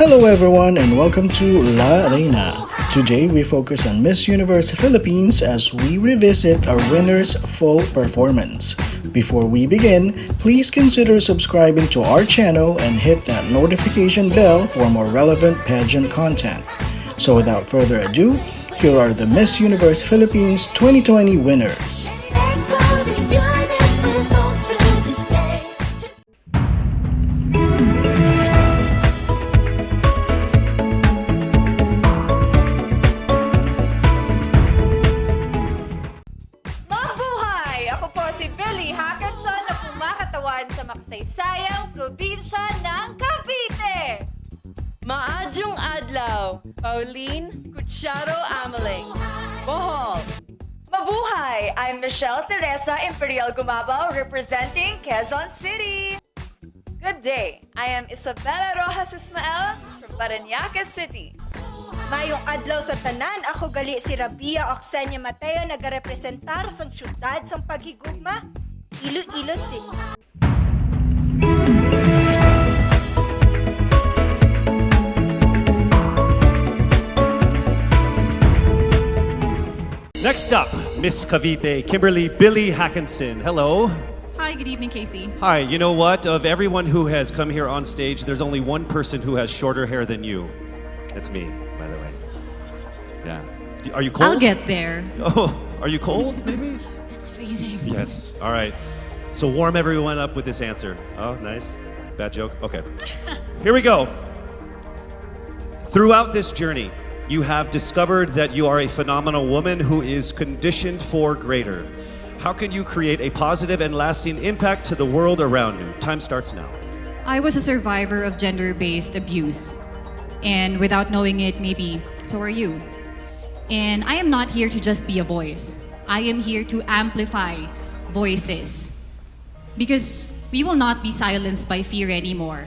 Hello everyone and welcome to La Reina. Today we focus on Miss Universe Philippines as we revisit our winner's full performance. Before we begin, please consider subscribing to our channel and hit that notification bell for more relevant pageant content. So without further ado, here are the Miss Universe Philippines 2020 winners. Hakenson na kumakatawan sa makasaysayang probinsya ng Cavite. Maadjong adlaw, Pauline, Amelinckx, Bohol. Mabuhay! I'm Michele Gumabao representing Quezon City. Good day! I am Ysabella Ysmael from Parañaque City. Mayong adlaw sa tanan, ako gali si Rabiya Mateo nagarepresentar sa syudad sa paghigugma, Iloilo City. Next up, Miss Cavite, Kimberly Hakenson. Hello. Hi, good evening, Casey. Hi, you know what? Of everyone who has come here on stage, there's only one person who has shorter hair than you. That's me, by the way. Yeah. Are you cold? I'll get there. Oh, are you cold, maybe? It's freezing. Yes. All right. So warm everyone up with this answer. Oh, nice. Bad joke? Okay. Here we go. Throughout this journey, you have discovered that you are a phenomenal woman who is conditioned for greater. How can you create a positive and lasting impact to the world around you? Time starts now. I was a survivor of gender-based abuse. And without knowing it, maybe so are you. And I am not here to just be a voice. I am here to amplify voices. Because we will not be silenced by fear anymore.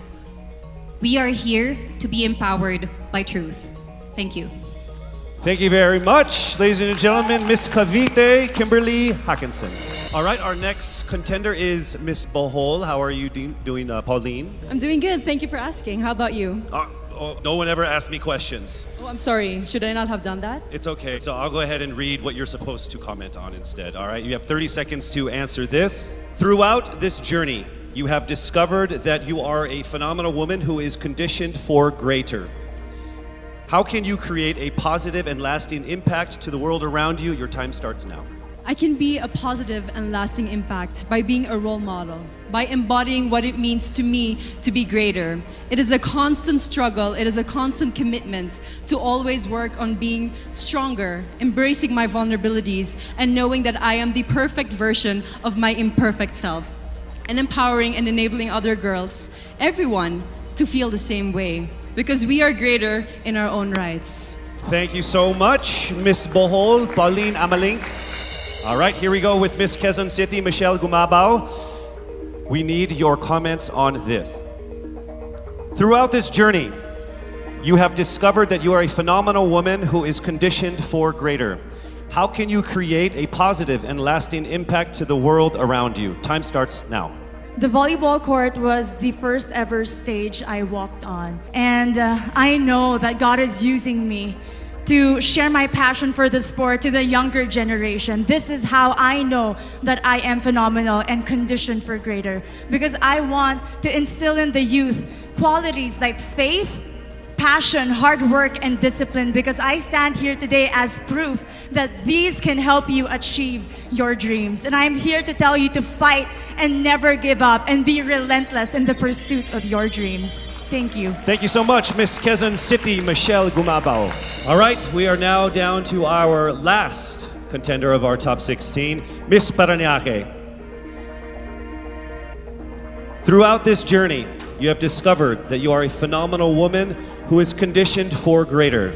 We are here to be empowered by truth. Thank you. Thank you very much, ladies and gentlemen. Miss Cavite, Kimberly Hakenson. All right, our next contender is Miss Bohol. How are you doing, Pauline? I'm doing good. Thank you for asking. How about you? No one ever asked me questions. Oh, I'm sorry. Should I not have done that? It's okay. So I'll go ahead and read what you're supposed to comment on instead. All right, you have 30 seconds to answer this. Throughout this journey, you have discovered that you are a phenomenal woman who is conditioned for greater. How can you create a positive and lasting impact to the world around you? Your time starts now. I can be a positive and lasting impact by being a role model, by embodying what it means to me to be greater. It is a constant struggle, it is a constant commitment to always work on being stronger, embracing my vulnerabilities, and knowing that I am the perfect version of my imperfect self, and empowering and enabling other girls, everyone, to feel the same way, because we are greater in our own rights. Thank you so much, Miss Bohol, Pauline Amelinckx. All right, here we go with Miss Quezon City, Michele Gumabao. We need your comments on this. Throughout this journey, you have discovered that you are a phenomenal woman who is conditioned for greater. How can you create a positive and lasting impact to the world around you? Time starts now. The volleyball court was the first ever stage I walked on. And I know that God is using me to share my passion for the sport to the younger generation. This is how I know that I am phenomenal and conditioned for greater. Because I want to instill in the youth qualities like faith, passion, hard work, and discipline, because I stand here today as proof that these can help you achieve your dreams. And I'm here to tell you to fight and never give up and be relentless in the pursuit of your dreams. Thank you. Thank you so much, Miss Quezon City, Michele Gumabao. All right, we are now down to our last contender of our top 16, Miss Parañaque. Throughout this journey, you have discovered that you are a phenomenal woman who is conditioned for greater.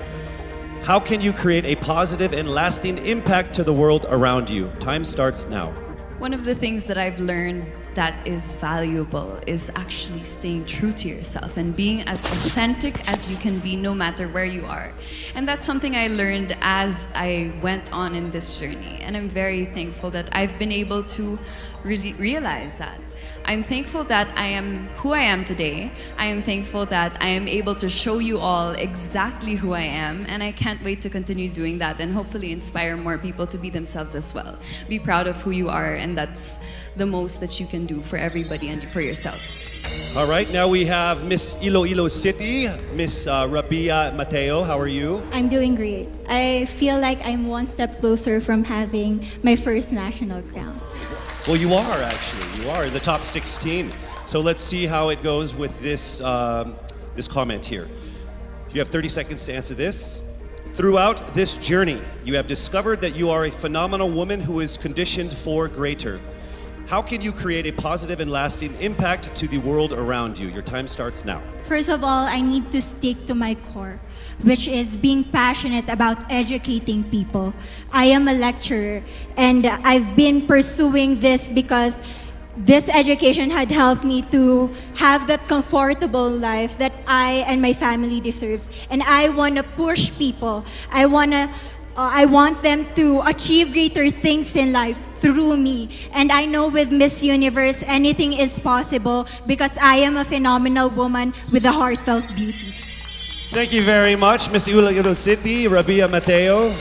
How can you create a positive and lasting impact to the world around you? Time starts now. One of the things that I've learned that is valuable is actually staying true to yourself and being as authentic as you can be no matter where you are. And that's something I learned as I went on in this journey. And I'm very thankful that I've been able to really realize that. I'm thankful that I am who I am today. I am thankful that I am able to show you all exactly who I am, and I can't wait to continue doing that and hopefully inspire more people to be themselves as well. Be proud of who you are, and that's the most that you can do for everybody and for yourself. All right, now we have Miss Iloilo City, Miss Rabiya Mateo. How are you? I'm doing great. I feel like I'm one step closer from having my first national crown. Well, you are actually. You are in the top 16. So let's see how it goes with this this comment here. You have 30 seconds to answer this. Throughout this journey, you have discovered that you are a phenomenal woman who is conditioned for greater. How can you create a positive and lasting impact to the world around you? Your time starts now. First of all, I need to stick to my core, which is being passionate about educating people. I am a lecturer, and I've been pursuing this because this education had helped me to have that comfortable life that I and my family deserves. And I want to push people. I want them to achieve greater things in life through me. And I know with Miss Universe, anything is possible because I am a phenomenal woman with a heartfelt beauty. Thank you very much, Miss Iloilo City, Rabiya Mateo.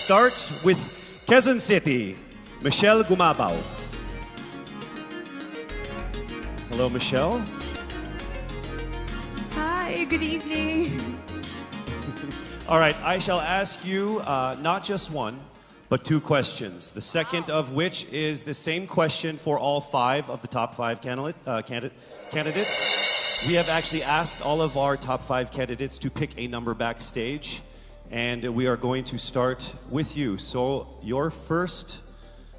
start with Quezon City, Michele Gumabao. Hello, Michele. Hi, good evening. All right, I shall ask you not just one, but two questions. The second of which is the same question for all five of the top five candidates. We have actually asked all of our top five candidates to pick a number backstage, and we are going to start with you. So your first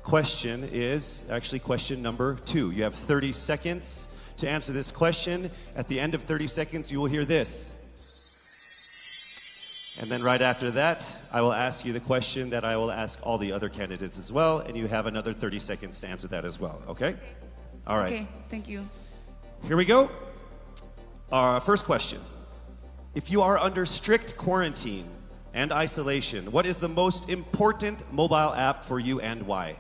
question is actually question number 2. You have 30 seconds to answer this question. At the end of 30 seconds, you will hear this. And then right after that, I will ask you the question that I will ask all the other candidates as well, and you have another 30 seconds to answer that as well, okay? All right. Okay, thank you. Here we go. Our first question. If you are under strict quarantine and isolation, what is the most important mobile app for you and why?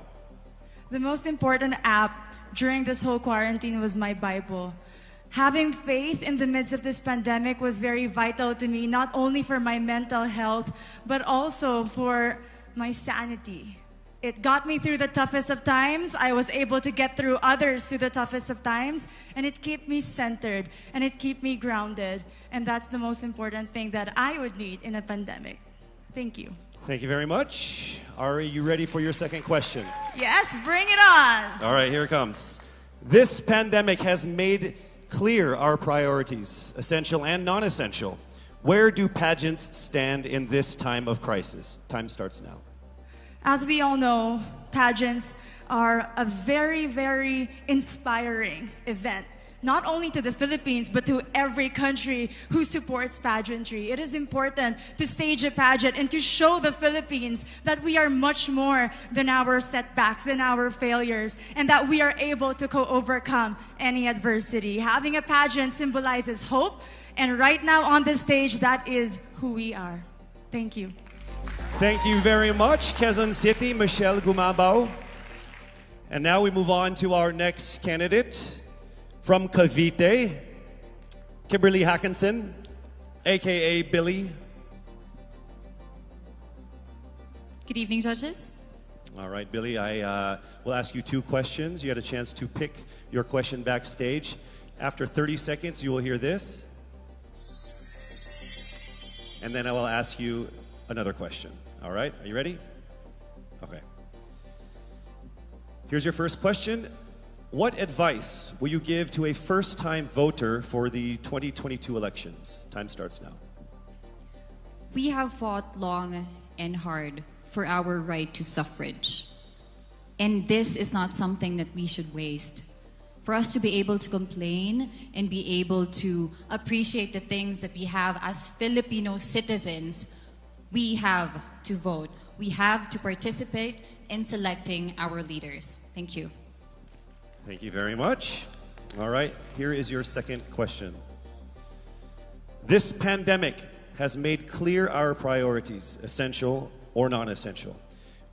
The most important app during this whole quarantine was my Bible. Having faith in the midst of this pandemic was very vital to me, not only for my mental health, but also for my sanity. It got me through the toughest of times. I was able to get through others through the toughest of times, and it kept me centered, and it kept me grounded. And that's the most important thing that I would need in a pandemic. Thank you. Thank you very much. Are you ready for your second question? Yes, bring it on. All right, here it comes. This pandemic has made clear our priorities, essential and non-essential. Where do pageants stand in this time of crisis? Time starts now. As we all know, pageants are a very, very inspiring event, not only to the Philippines, but to every country who supports pageantry. It is important to stage a pageant and to show the Philippines that we are much more than our setbacks, than our failures, and that we are able to overcome any adversity. Having a pageant symbolizes hope, and right now on the stage, that is who we are. Thank you. Thank you very much, Quezon City, Michele Gumabao. And now we move on to our next candidate. From Cavite, Kimberly Hakenson, aka Billy. Good evening, judges. All right, Billy, I will ask you two questions. You had a chance to pick your question backstage. After 30 seconds, you will hear this. And then I will ask you another question. All right, are you ready? Okay. Here's your first question. What advice will you give to a first-time voter for the 2022 elections? Time starts now. We have fought long and hard for our right to suffrage. And this is not something that we should waste. For us to be able to complain and be able to appreciate the things that we have as Filipino citizens, we have to vote. We have to participate in selecting our leaders. Thank you. Thank you very much. All right, here is your second question. This pandemic has made clear our priorities, essential or non-essential.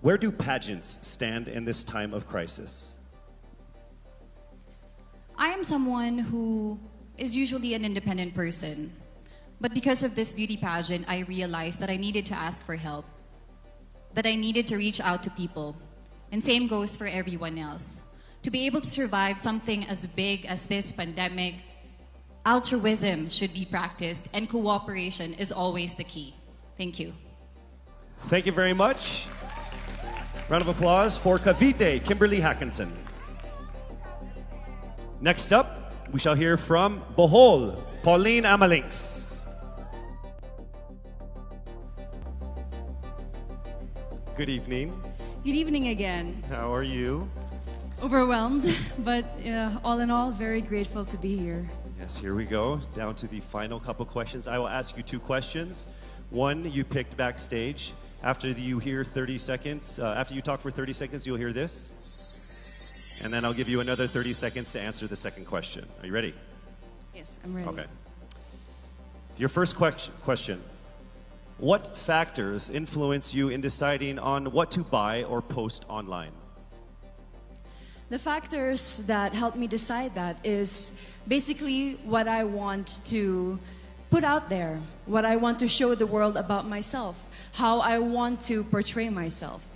Where do pageants stand in this time of crisis? I am someone who is usually an independent person. But because of this beauty pageant, I realized that I needed to ask for help, that I needed to reach out to people. And same goes for everyone else. To be able to survive something as big as this pandemic, altruism should be practiced and cooperation is always the key. Thank you. Thank you very much. Round of applause for Cavite, Kimberly Hakenson. Next up, we shall hear from Bohol, Pauline Amelinckx. Good evening. Good evening again. How are you? Overwhelmed, but all in all, very grateful to be here. Yes, here we go. Down to the final couple questions. I will ask you two questions. One you picked backstage. After you hear 30 seconds, after you talk for 30 seconds, you'll hear this. And then I'll give you another 30 seconds to answer the second question. Are you ready? Yes, I'm ready. Okay. Your first question. What factors influence you in deciding on what to buy or post online? The factors that help me decide that is basically what I want to put out there, what I want to show the world about myself. how I want to portray myself.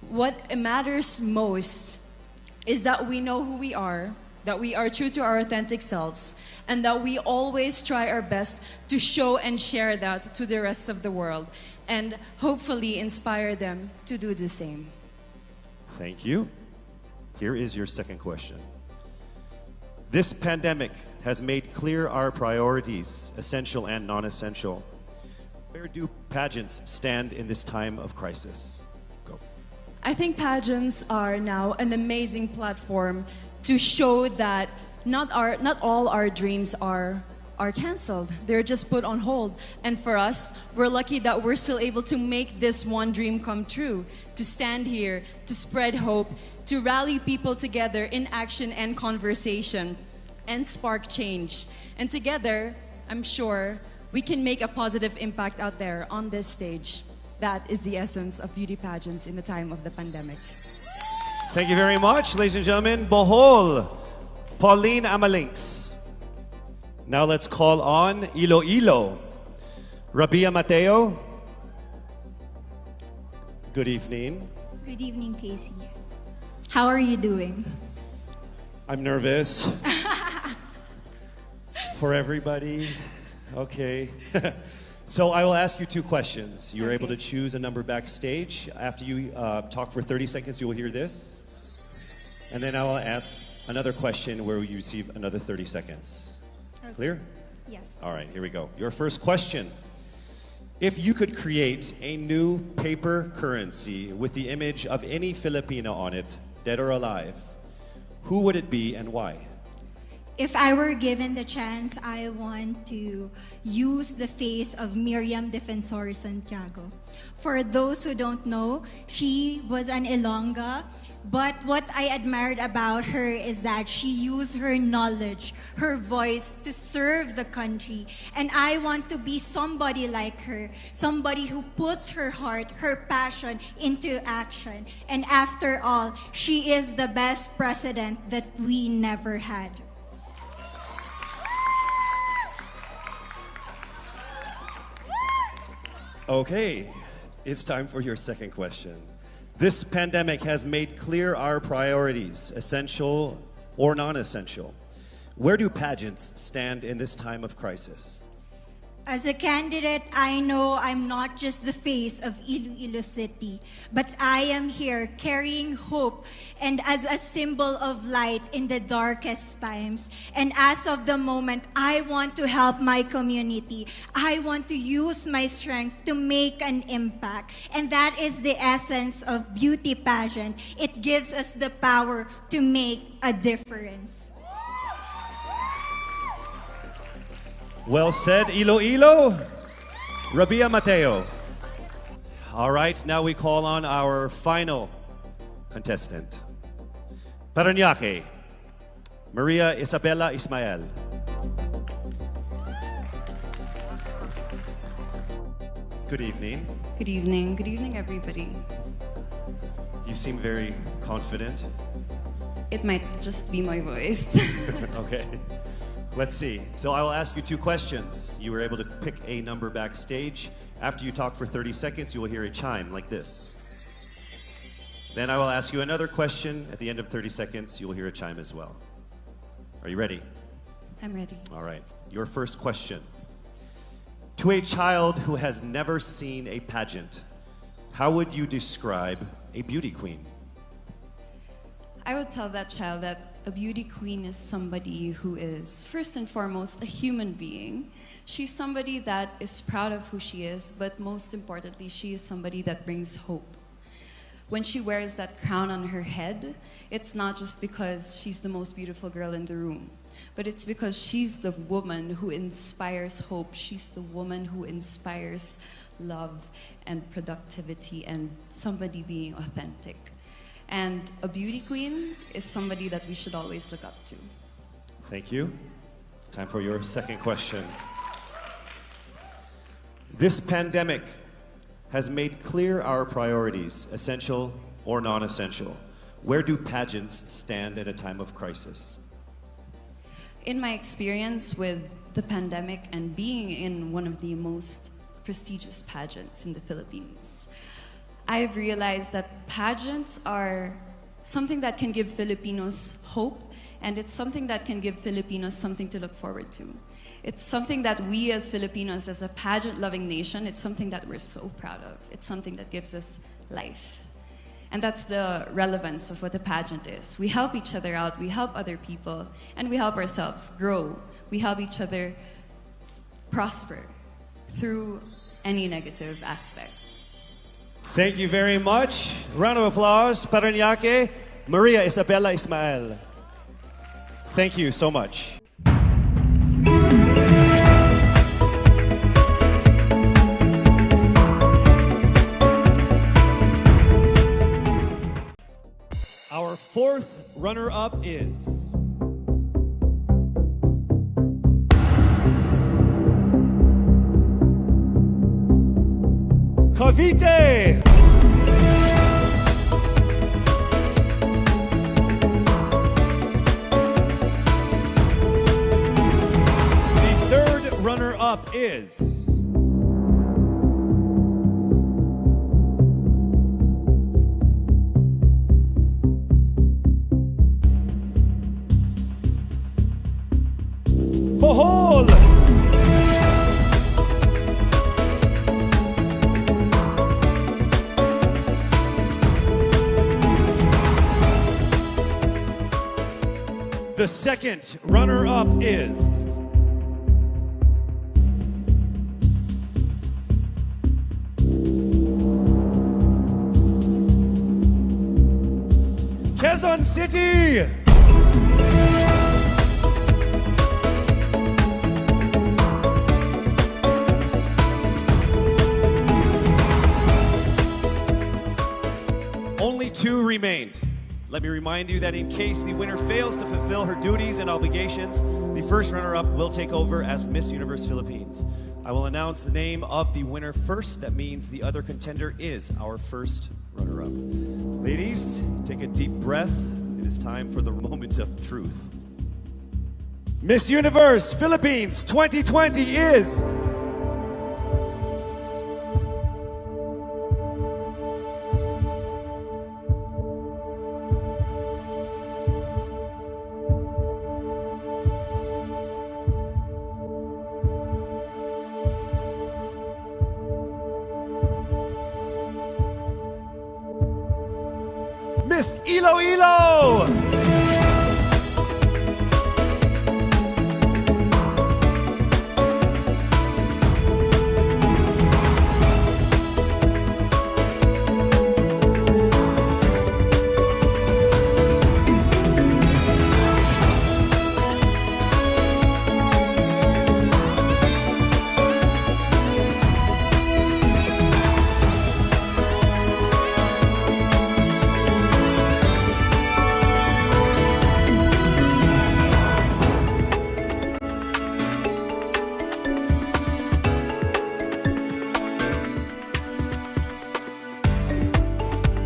What matters most is that we know who we are, that we are true to our authentic selves, and that we always try our best to show and share that to the rest of the world, and hopefully inspire them to do the same. Thank you. Here is your second question. This pandemic has made clear our priorities, essential and non-essential. Where do pageants stand in this time of crisis? Go. I think pageants are now an amazing platform to show that not all our dreams are canceled. They're just put on hold. And for us, we're lucky that we're still able to make this one dream come true, to stand here, to spread hope, to rally people together in action and conversation, and spark change. And together, I'm sure, we can make a positive impact out there on this stage. That is the essence of beauty pageants in the time of the pandemic. Thank you very much, ladies and gentlemen. Bohol, Pauline Amelinckx. Now let's call on Iloilo. Rabiya Mateo. Good evening. Good evening, Casey. How are you doing? I'm nervous. For everybody. Okay. So I will ask you two questions. You're able to choose a number backstage. After you talk for 30 seconds, you will hear this. And then I will ask another question where you receive another 30 seconds. Clear? Yes. All right, here we go. Your first question. If you could create a new paper currency with the image of any Filipino on it, dead or alive, who would it be and why? If I were given the chance, I want to use the face of Miriam Defensor Santiago. For those who don't know, she was an Ilongga, but what I admired about her is that she used her knowledge, her voice to serve the country. And I want to be somebody like her, somebody who puts her heart, her passion into action. And after all, she is the best president that we never had. Okay, it's time for your second question. This pandemic has made clear our priorities, essential or non-essential. Where do pageants stand in this time of crisis? As a candidate, I know I'm not just the face of Iloilo City, but I am here carrying hope and as a symbol of light in the darkest times. And as of the moment, I want to help my community. I want to use my strength to make an impact. And that is the essence of beauty pageant. It gives us the power to make a difference. Well said, Iloilo. Rabiya Mateo. All right, now we call on our final contestant. Parañaque, Maria Ysabella Ysmael. Good evening. Good evening. Good evening, everybody. You seem very confident. It might just be my voice. Okay. Let's see. So I will ask you two questions. You were able to pick a number backstage. After you talk for 30 seconds, you will hear a chime like this. Then I will ask you another question. At the end of 30 seconds, you will hear a chime as well. Are you ready? I'm ready. All right. Your first question. To a child who has never seen a pageant, how would you describe a beauty queen? I would tell that child that a beauty queen is somebody who is, first and foremost, a human being. She's somebody that is proud of who she is, but most importantly, she is somebody that brings hope. When she wears that crown on her head, it's not just because she's the most beautiful girl in the room, but it's because she's the woman who inspires hope. She's the woman who inspires love and productivity and somebody being authentic. And a beauty queen is somebody that we should always look up to. Thank you. Time for your second question. This pandemic has made clear our priorities, essential or non-essential. Where do pageants stand at a time of crisis? In my experience with the pandemic and being in one of the most prestigious pageants in the Philippines. I've realized that pageants are something that can give Filipinos hope, and it's something that can give Filipinos something to look forward to. It's something that we as Filipinos, as a pageant-loving nation, it's something that we're so proud of. It's something that gives us life. And that's the relevance of what a pageant is. We help each other out, we help other people, and we help ourselves grow. We help each other prosper through any negative aspect. Thank you very much. Round of applause. Paranaque, Maria Ysabella Ysmael. Thank you so much. Our fourth runner-up is Cavite. The third runner-up is Bohol. The second runner-up is Quezon City. Only two remained. Let me remind you that in case the winner fails to fulfill her duties and obligations, the first runner-up will take over as Miss Universe Philippines. I will announce the name of the winner first. That means the other contender is our first runner-up. Ladies, take a deep breath. It is time for the moment of truth. Miss Universe Philippines 2020 is Miss Iloilo!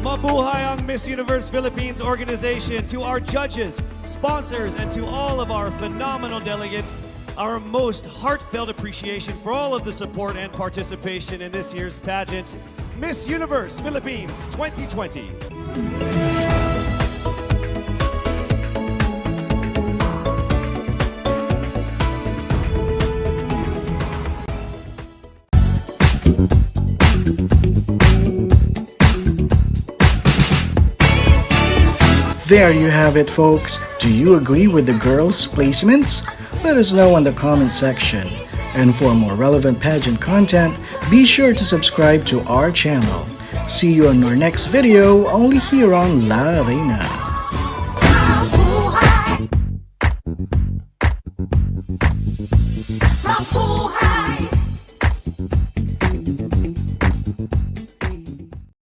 Mabuhay ang Miss Universe Philippines organization. To our judges, sponsors, and to all of our phenomenal delegates, our most heartfelt appreciation for all of the support and participation in this year's pageant, Miss Universe Philippines 2020. There you have it, folks. Do you agree with the girls' placements? Let us know in the comment section. And for more relevant pageant content, be sure to subscribe to our channel. See you on our next video, only here on La Reina. Mabuhay!